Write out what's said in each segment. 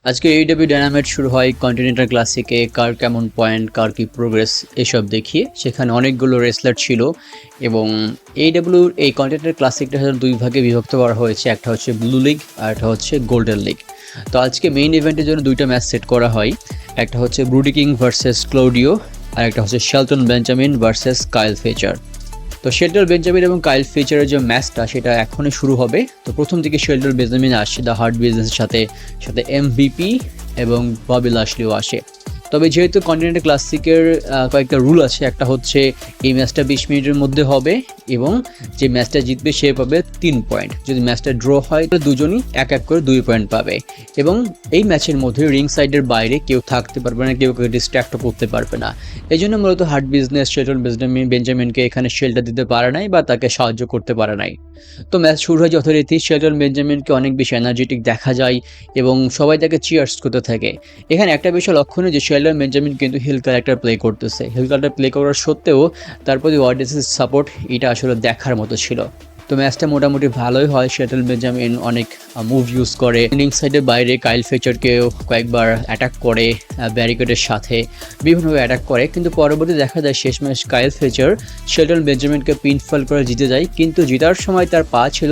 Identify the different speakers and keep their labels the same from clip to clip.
Speaker 1: আজকে AEW dynamite শুরু হয় কন্টিনেন্টাল ক্লাসিকে কার কেমন পয়েন্ট কার কি প্রোগ্রেস এসব দেখিয়ে। সেখানে অনেকগুলো রেসলার ছিল এবং এইডব্লিউর এই কন্টিনেন্টাল ক্লাসিকটা দুই ভাগে বিভক্ত করা হয়েছে, একটা হচ্ছে ব্লু লিগ আর একটা হচ্ছে গোল্ডেন লিগ। তো আজকে মেইন ইভেন্টের জন্য দুইটা ম্যাচ সেট করা হয়, একটা হচ্ছে ব্রুডি কিং ভার্সেস ক্লাউডিও আর একটা হচ্ছে শেলটন বেঞ্জামিন ভার্সেস কাইল ফ্লেচার। তো শেল্টন বেঞ্জামিন এবং কাইল ফ্লেচারের যে ম্যাচটা সেটা এখনই শুরু হবে। তো প্রথম দিকে শেল্টন বেঞ্জামিন আসছে দ্য হার্ট বিজনেসের সাথে সাথে এমভিপি এবং ববি লাশলিও আসে। তবে যেহেতু কন্টিনেন্টাল ক্লাসিকের কয়েকটা রুল আছে, একটা হচ্ছে এই ম্যাচটা 20 মিনিটের মধ্যে হবে এবং যে ম্যাচটা জিতবে সে পাবে 3 পয়েন্ট। যদি ম্যাচটা ড্র হয় তাহলে দুজনই এক এক করে 2 পয়েন্ট পাবে এবং এই ম্যাচের মধ্যে রিং সাইডের বাইরে কেউ থাকতে পারবে না, কেউ ডিস্ট্র্যাক্টও করতে পারবে না। এই জন্য মূলত হার্ট বিজনেস শেল্টন বেঞ্জামিনকে এখানে শেল্টার দিতে পারে নাই বা তাকে সাহায্য করতে পারে নাই। তো ম্যাচ শুরু হয় যথারীতি শেল্টন বেঞ্জামিনকে অনেক বেশি এনার্জেটিক দেখা যায় এবং সবাই তাকে চিয়ার্স করতে থাকে। এখানে একটা বিষয় লক্ষণীয় যে শেল্টন বেঞ্জামিন কিন্তু হিল ক্যারেক্টার প্লে করতেছে। হিল ক্যারেক্টার প্লে করার সত্ত্বেও তার প্রতি অডিয়েন্সের সাপোর্ট এটা আসলে দেখার মতো ছিল। তো ম্যাচটা মোটামুটি ভালোই হয়। শেল্টন বেঞ্জামিন অনেক মুভ ইউজ করে, রিং সাইডের বাইরে কাইল ফ্লেচারকেও কয়েকবার অ্যাটাক করে, ব্যারিকেডের সাথে বিভিন্নভাবে অ্যাটাক করে, কিন্তু পরবর্তী দেখা যায় শেষ ম্যাচ কাইল ফ্লেচার শেল্টন বেঞ্জামিনকে পিনফল করে জিতে যায়। কিন্তু জেতার সময় তার পা ছিল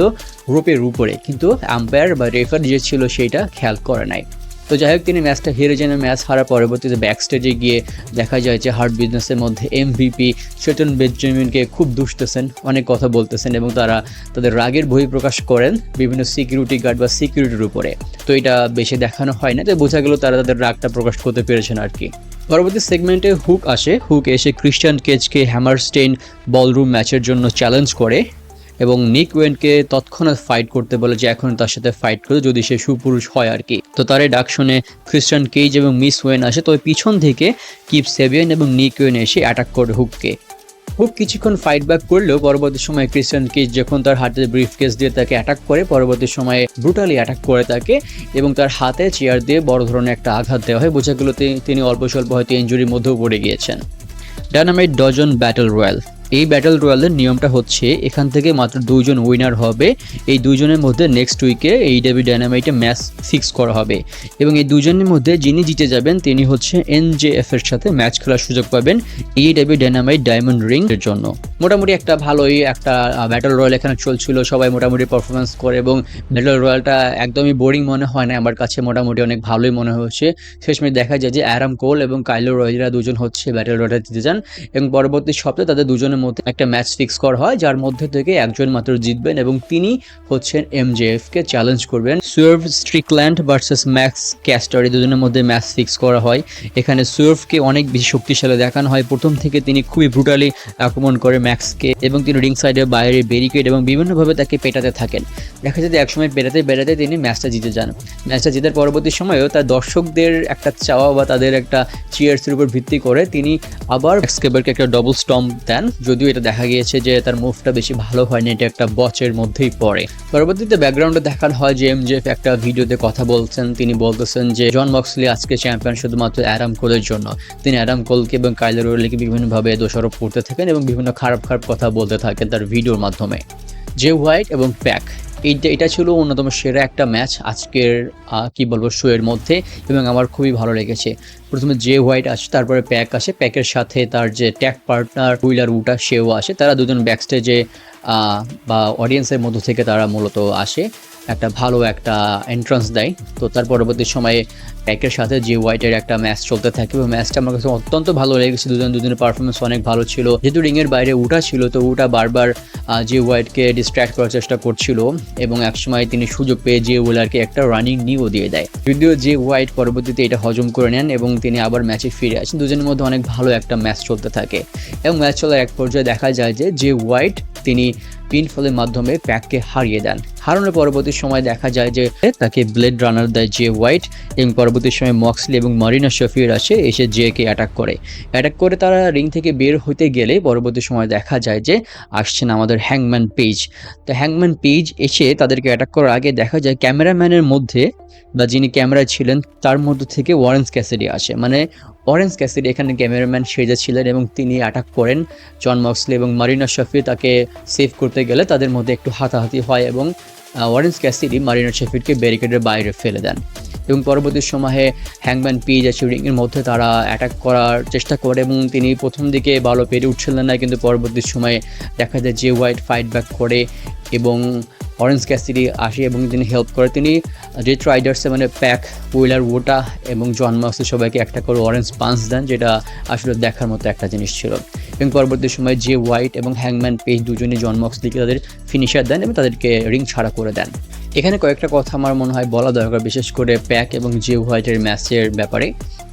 Speaker 1: রোপের উপরে, কিন্তু আম্পায়ার বা রেফার যে ছিল সেইটা খেয়াল করে নাই। তো যাই হোক, তিনি ম্যাচটা হেরে যেন ম্যাচ হারার পরবর্তীতে ব্যাক স্টেজে গিয়ে দেখা যায় যে হার্ট বিজনেসের মধ্যে এমভিপি শেল্টন বেঞ্জামিনকে খুব দুষতেছেন, অনেক কথা বলতেছেন এবং তারা তাদের রাগের বহিঃপ্রকাশ করেন বিভিন্ন সিকিউরিটি গার্ড বা সিকিউরিটির উপরে। তো এটা বেশি দেখানো হয় না, তো বোঝা গেল তারা তাদের রাগটা প্রকাশ করতে পেরেছেন আর কি। পরবর্তী সেগমেন্টে হুক আসে। হুক এসে ক্রিস্টিয়ান কেজকে হ্যামারস্টেইন বলরুম ম্যাচের জন্য চ্যালেঞ্জ করে এবং নিক ওয়েনকে তৎক্ষণাৎ ফাইট করতে বলে যে এখন তার সাথে ফাইট করে যদি সে সুপুরুষ হয় আর কি। তো তার এই ডাক শুনে ক্রিস্টিয়ান কেজ এবং মিস ওয়েন আসে। তবে পিছন থেকে কিপ সেভিয়ান এবং নিক ওয়েন এসে অ্যাটাক করে হুককে। হুক কিছুক্ষণ ফাইট ব্যাক করলেও পরবর্তী সময়ে ক্রিস্টিয়ান কেজ যখন তার হাতে ব্রিফ কেস দিয়ে তাকে অ্যাটাক করে, পরবর্তী সময়ে ব্রুটালি অ্যাটাক করে তাকে এবং তার হাতে চেয়ার দিয়ে বড় ধরনের একটা আঘাত দেওয়া হয়। বোঝা গেল তিনি অল্প স্বল্প হয়তো ইনজুরির মধ্যেও পড়ে গিয়েছেন। Dynamite dozen battle royale. এই ব্যাটল রয়্যালের নিয়মটা হচ্ছে এখান থেকে মাত্র 2 জন উইনার হবে। এই 2 জনের মধ্যে নেক্সট উইকে এইডব্লিউ ডায়নামাইটে ম্যাচ ফিক্স করা হবে এবং এই 2 জনের মধ্যে যিনি জিতে যাবেন তিনি হচ্ছে এনজেএফ এর সাথে ম্যাচ খেলার সুযোগ পাবেন এইডব্লিউ ডায়নামাইট ডায়মন্ড রিং এর জন্য। মোটামুটি একটা ভালোই একটা ব্যাটল রয়্যাল এখানে চলছিল, সবাই মোটামুটি পারফরমেন্স করে এবং ব্যাটল রয়্যালটা একদমই বোরিং মনে হয় না, আমার কাছে মোটামুটি অনেক ভালোই মনে হচ্ছে। শেষমেশ দেখা যায় যে অ্যাডাম কোল এবং কাইলো রয়্যালরা দুজন হচ্ছে ব্যাটল রয়্যালটা জিতে যান এবং পরবর্তী সপ্তাহে তাদের দুজনের মধ্যে একটা ম্যাচ ফিক্স করা হয়, যার মধ্যে থেকে একজন মাত্র জিতবেন এবং তিনি হচ্ছেন এমজেএফ কে চ্যালেঞ্জ করবেন। সুয়ার্ভ স্ট্রিকল্যান্ড ভার্সেস ম্যাক্স ক্যাস্টার, এই দুজনের মধ্যে ম্যাচ ফিক্স করা হয়। এখানে সুয়ার্ভকে অনেক বেশি শক্তিশালী দেখানো হয়। প্রথম থেকে তিনি খুবই ব্রুটালি আক্রমণ করে ম্যাক্সকে এবং তিনি রিং সাইডের বাইরে ব্যারিকেড এবং বিভিন্নভাবে তাকে পেটাতে থাকেন। দেখা যায় যে একসময় বেড়াতে তিনি ম্যাচটা জিতে যান। ম্যাচটা জেতার পরবর্তী সময়েও তার দর্শকদের একটা চাওয়া বা তাদের একটা চিয়ার্সের উপর ভিত্তি করে তিনি আবার এক্সকেবারকে একটা ডবল স্টম্প দেন, যদিও এটা দেখা গিয়েছে যে তার মুভটা বেশি ভালো হয়নি, এটা একটা বচের মধ্যেই পড়ে। পরবর্তীতে ব্যাকগ্রাউন্ডে দেখানো হয় যে এমজেএফ একটা ভিডিওতে কথা বলছেন, তিনি বলতেছেন যে জন মক্সলি আজকে চ্যাম্পিয়ন শুধুমাত্র অ্যাডাম কোলের জন্য। তিনি অ্যাডাম কোলকে এবং কাইলো রয়্যালকে বিভিন্নভাবে দোষারোপ করতে থাকেন এবং বিভিন্ন খারাপ কথা বলতে থাকেন তার ভিডিওর মাধ্যমে। জে হোয়াইট এবং প্যাক, এটা ছিল অন্যতম সেরা একটা ম্যাচ আজকের কি বলবো শো এর মধ্যে এবং আমার খুবই ভালো লেগেছে। প্রথমে জে হোয়াইট আসে, তারপরে প্যাক আসে, প্যাকের সাথে তার যে ট্যাগ পার্টনার হুইলার উটা সেও আসে। তারা দুজন ব্যাকস্টেজে বা অডিয়েন্সের মধ্য থেকে তারা মূলত আসে, একটা ভালো একটা এন্ট্রান্স দেয়। তো তার পরবর্তী সময়ে প্যাকের সাথে জে হোয়াইটের একটা ম্যাচ চলতে থাকে এবং ম্যাচটা আমার কাছে অত্যন্ত ভালো লেগেছে। দুজনের পারফরমেন্স অনেক ভালো ছিল। যেহেতু রিংয়ের বাইরে উটা ছিল, তো উটা বারবার জে হোয়াইটকে ডিস্ট্র্যাক্ট করার চেষ্টা করছিল এবং একসময় তিনি সুযোগ পেয়ে জে হুইলারকে একটা রানিং নিও দিয়ে দেয়, যদিও জে হোয়াইট পরবর্তীতে এটা হজম করে নেন এবং তিনি আবার ম্যাচে ফিরে আসেন। দুজনের মধ্যে অনেক ভালো একটা ম্যাচ চলতে থাকে এবং ম্যাচ চলার এক পর্যায়ে দেখা যায় যে জে হোয়াইট তিনি পিনফলের মাধ্যমে প্যাককে হারিয়ে দেন। হারানোর পরবর্তী সময় দেখা যায় যে তাকে ব্লেড রানার দেয় জে হোয়াইট এবং পরবর্তী সময় মক্সলি এবং মারিনা শফির এসে জেকে অ্যাটাক করে তারা রিং থেকে বের হতে গেলে পরবর্তী সময় দেখা যায় যে আসছেন আমাদের হ্যাংম্যান পেজ। তো হ্যাংম্যান পেজ এসে তাদেরকে অ্যাটাক করার আগে দেখা যায় ক্যামেরাম্যানের মধ্যে বা যিনি ক্যামেরায় ছিলেন তার মধ্য থেকে ওয়ারেন্স ক্যাসিডি আসে, মানে অরেঞ্জ ক্যাসিডি এখানে ক্যামেরাম্যান সেজে ছিলেন এবং তিনি অ্যাটাক করেন জন মক্সলি এবং মারিনা শফি। তাকে সেভ করতে গেলে তাদের মধ্যে একটু হাতাহাতি হয় এবং অরেঞ্জ ক্যাসিডি মারিনা শেফিল্ডকে ব্যারিকেডের বাইরে ফেলে দেন এবং পরবর্তী সময়ে হ্যাংম্যান পেজ আছে রিংয়ের মধ্যে তারা অ্যাটাক করার চেষ্টা করে এবং তিনি প্রথম দিকে ভালো পেরে উঠছিলেন না, কিন্তু পরবর্তী সময়ে দেখা যায় জে হোয়াইট ফাইট ব্যাক করে এবং অরেঞ্জ ক্যাসিডি আসে এবং তিনি হেল্প করে। তিনি রেড রাইডার্সে মানে প্যাক, উইলার ওটা এবং জন মক্সলি সবাইকে একটা করে অরেঞ্জ পাঞ্চ দেন, যেটা আসলে দেখার মতো একটা জিনিস ছিল। এবং পরবর্তী সময়ে জে হোয়াইট এবং হ্যাংম্যান পেজ দুজনই জন মক্সলিকে তাদের ফিনিশার দেন এবং তাদেরকে রিং ছাড়া করে দেন। এখানে কয়েকটা কথা আমার মনে হয় বলা দরকার, বিশেষ করে প্যাক এবং জে হোয়াইটের ম্যাচের ব্যাপারে।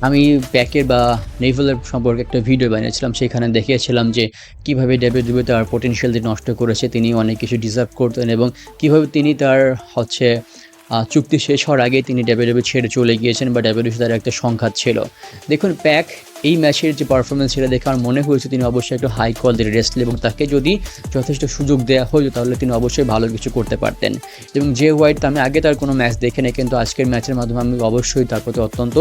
Speaker 1: আমি প্যাকের বা নেভেলের সম্পর্কে একটা ভিডিও বানিয়েছিলাম, সেখানে দেখিয়েছিলাম যে কীভাবে ডাব্লিউডাব্লিউ তার পোটেনশিয়াল নষ্ট করেছে, তিনি অনেক কিছু ডিজার্ভ করতেন এবং কীভাবে তিনি তার চুক্তি শেষ হওয়ার আগে তিনি ডাব্লিউডাব্লিউ ছেড়ে চলে গিয়েছেন বা ডাব্লিউডাব্লিউ তার একটা সংঘাত ছিল। দেখুন প্যাক এই ম্যাচের যে পারফরমেন্স সেটা দেখে আমার মনে হয়েছে তিনি অবশ্যই একটু হাই কোয়ালিটির রেসলার এবং তাকে যদি যথেষ্ট সুযোগ দেওয়া হতো তাহলে তিনি অবশ্যই ভালো কিছু করতে পারতেন। এবং জে হোয়াইট আমি আগে তার কোনো ম্যাচ দেখে নেই, কিন্তু আজকের ম্যাচের মাধ্যমে আমি অবশ্যই তার প্রতি অত্যন্ত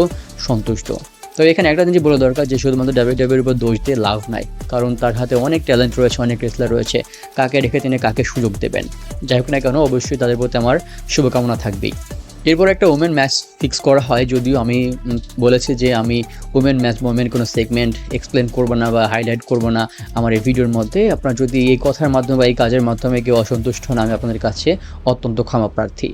Speaker 1: সন্তুষ্ট। তো এখানে একটা জিনিস বলা দরকার যে শুধুমাত্র ডাব্লিউডাব্লিউর উপর দোষ দিয়ে লাভ নাই, কারণ তার হাতে অনেক ট্যালেন্ট রয়েছে, অনেক রেসলার রয়েছে, কাকে রেখে তিনি কাকে সুযোগ দেবেন। যাই হোক না কেন অবশ্যই তাদের প্রতি আমার শুভকামনা থাকবেই। এরপর একটা ওমেন ম্যাচ ফিক্স করা হয়, যদিও আমি বলেছি যে আমি ওমেন ম্যাচ ওমেন কোনো সেগমেন্ট এক্সপ্লেন করবো না বা হাইলাইট করবো না আমার এই ভিডিওর মধ্যে। আপনার যদি এই কথার মাধ্যমে বা এই কাজের মাধ্যমে কেউ অসন্তুষ্ট হন, আমি আপনাদের কাছে অত্যন্ত ক্ষমা প্রার্থী।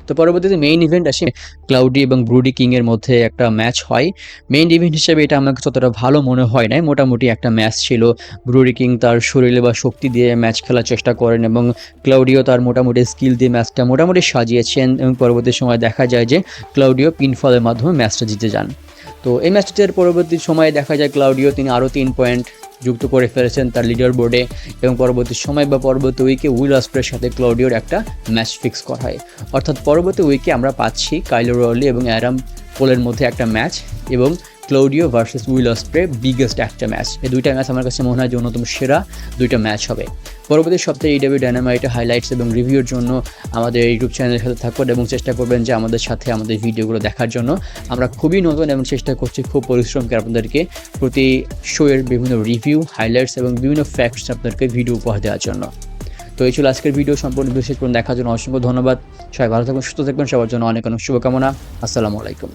Speaker 1: তো পরবর্তীতে মেইন ইভেন্ট আসে ক্লাউডি এবং ব্রুডি কিংয়ের মধ্যে একটা ম্যাচ হয়। মেইন ইভেন্ট হিসেবে এটা আমার কাছে ততটা ভালো মনে হয় নাই, মোটামুটি একটা ম্যাচ ছিল। ব্রুডি কিং তার শরীরে বা শক্তি দিয়ে ম্যাচ খেলার চেষ্টা করেন এবং ক্লাউডিও তার মোটামুটি স্কিল দিয়ে ম্যাচটা মোটামুটি সাজিয়েছেন এবং পরবর্তী সময় দেখা যায় যে ক্লাউডিও পিনফলের মাধ্যমে ম্যাচটা জিতে যান। তো এই ম্যাচটার পরবর্তী সময়ে দেখা যায় ক্লাউডিও তিনি আরও 3 পয়েন্ট যুক্ত করে ফেলেছেন তার লিডার বোর্ডে এবং পরবর্তী সময় বা পরবর্তী উইকে উইল অসপ্রের সাথে ক্লাউডিওর একটা ম্যাচ ফিক্স করা হয়। অর্থাৎ পরবর্তী উইকে আমরা পাচ্ছি কাইলো রলি এবং অ্যাডাম কোলের মধ্যে একটা ম্যাচ এবং ক্লাউডিও ভার্সেস উইল অসপ্রে বিগেস্ট একটা ম্যাচ। এই দুইটা ম্যাচ আমার কাছে মনে হয় যে অন্যতম সেরা দুইটা ম্যাচ হবে। পরবর্তী সপ্তাহে AEW ডায়নামাইটের হাইলাইটস এবং রিভিউর জন্য আমাদের ইউটিউব চ্যানেলের সাথে থাকবেন এবং চেষ্টা করবেন যে আমাদের সাথে আমাদের ভিডিওগুলো দেখার জন্য। আমরা খুবই নতুন এবং চেষ্টা করছি খুব পরিশ্রম করে আপনাদেরকে প্রতি শোয়ের বিভিন্ন রিভিউ, হাইলাইটস এবং বিভিন্ন ফ্যাক্টস আপনাদেরকে ভিডিও উপহার দেওয়ার জন্য। তো এই ছিল আজকের ভিডিও, সম্পূর্ণ বিশেষ করে দেখার জন্য অসংখ্য ধন্যবাদ। সবাই ভালো থাকবেন, সুস্থ থাকবেন, সবার জন্য অনেক অনেক শুভকামনা। আসসালামু আলাইকুম।